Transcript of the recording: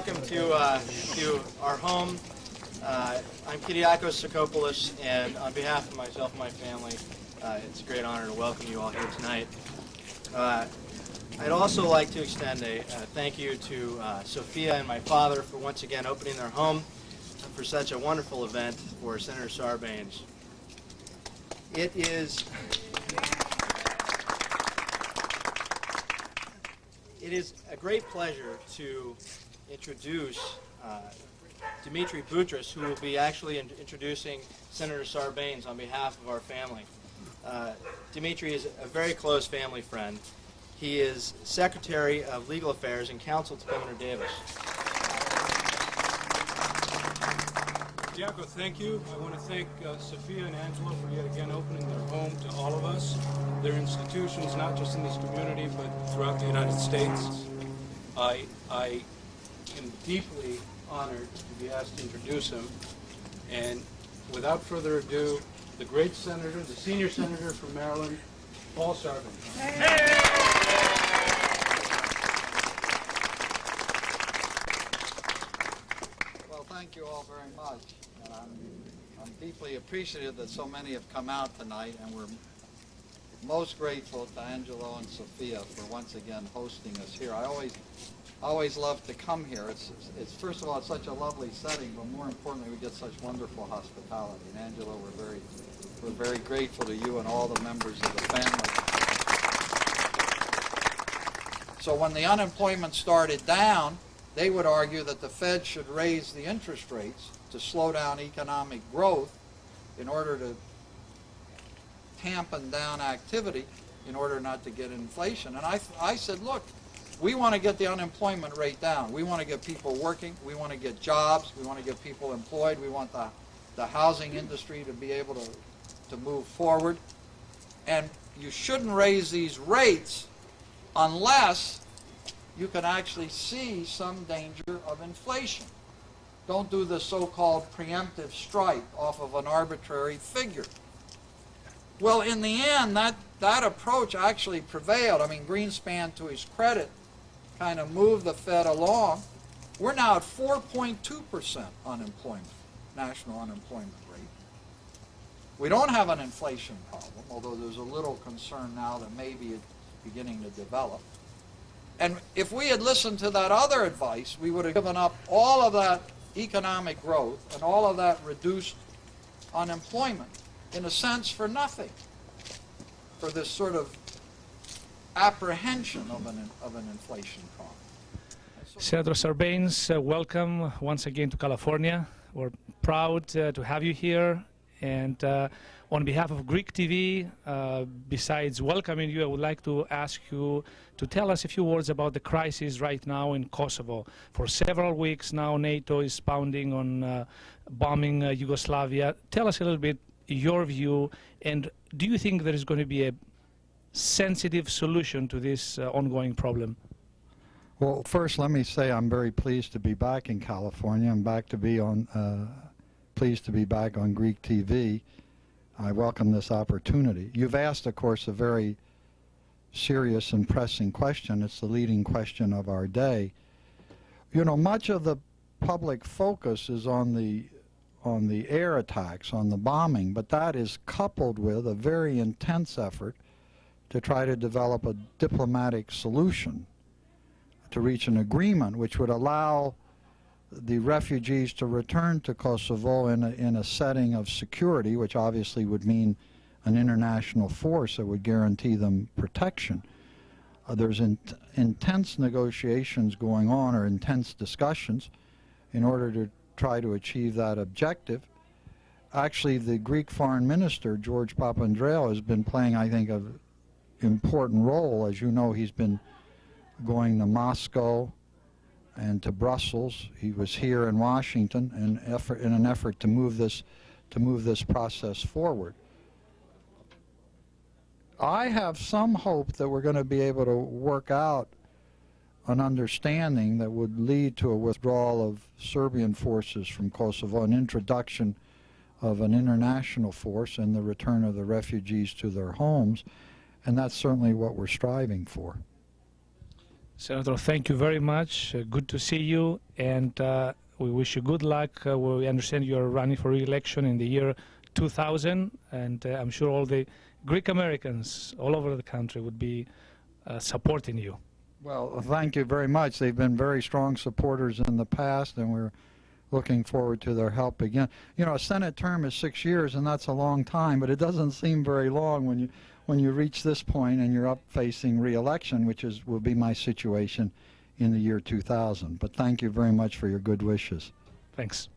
welcome to our home. I'm Kyriakos Sakopoulos, and on behalf of myself and my family, it's a great honor to welcome you all here tonight. I'd also like to extend a thank you to Sophia and my father for once again opening their home for such a wonderful event for Senator Sarbanes. It is a great pleasure to introduce Dimitri Boutros, who will be actually introducing Senator Sarbanes on behalf of our family. Dimitri is a very close family friend. He is Secretary of Legal Affairs and Counsel to Governor Davis. Diaco, thank you. I want to thank Sophia and Angela for yet again opening their home to all of us, their institutions, not just in this community, but throughout the United States. I am deeply honored to be asked to introduce him. And without further ado, the great senator, the senior senator from Maryland, Paul Sarbanes. Hey! Well, thank you all very much. And I'm deeply appreciative that so many have come out tonight, and we're most grateful to Angelo and Sophia for once again hosting us here. I always love to come here. It's first of all, it's such a lovely setting, but more importantly, we get such wonderful hospitality. And Angelo, we're very grateful to you and all the members of the family. So when the unemployment started down, they would argue that the Fed should raise the interest rates to slow down economic growth in order to tampen down activity in order not to get inflation. And I said, look, we want to get the unemployment rate down. We want to get people working. We want to get jobs. We want to get people employed. We want the housing industry to be able to move forward. And you shouldn't raise these rates unless you can actually see some danger of inflation. Don't do the so-called preemptive strike off of an arbitrary figure. Well, in the end, that approach actually prevailed. I mean, Greenspan, to his credit, kind of moved the Fed along. We're now at 4.2% unemployment, national unemployment rate. We don't have an inflation problem, although there's a little concern now that maybe it's beginning to develop. And if we had listened to that other advice, we would have given up all of that economic growth and all of that reduced unemployment, in a sense, for nothing, for this sort of apprehension of an inflation problem. Senator Sarbanes, welcome once again to California. We're proud to have you here. And on behalf of Greek TV, besides welcoming you, I would like to ask you to tell us a few words about the crisis right now in Kosovo. For several weeks now, NATO is pounding on bombing Yugoslavia. Tell us a little bit your view, and do you think there is going to be a sensitive solution to this ongoing problem? Well, first let me say I'm very pleased to be back in California. I'm pleased to be back on Greek TV. I welcome this opportunity. You've asked, of course, a very serious and pressing question. It's the leading question of our day. You know, much of the public focus is on the air attacks, on the bombing, but that is coupled with a very intense effort to try to develop a diplomatic solution to reach an agreement which would allow the refugees to return to Kosovo in a setting of security, which obviously would mean an international force that would guarantee them protection. There's intense negotiations going on, or intense discussions, in order to try to achieve that objective. Actually, the Greek foreign minister, George Papandreou, has been playing, I think, an important role. As you know, he's been going to Moscow and to Brussels. He was here in Washington in an effort to move this process forward. I have some hope that we're going to be able to work out an understanding that would lead to a withdrawal of Serbian forces from Kosovo, an introduction of an international force, and the return of the refugees to their homes, and that's certainly what we're striving for. Senator, thank you very much. Good to see you, and we wish you good luck. We understand you are running for re-election in the year 2000, and I'm sure all the Greek Americans all over the country would be supporting you. Well, thank you very much. They've been very strong supporters in the past, and we're looking forward to their help again. You know, a Senate term is 6 years, and that's a long time, but it doesn't seem very long when you reach this point and you're up facing re-election, which will be my situation in the year 2000. But thank you very much for your good wishes. Thanks.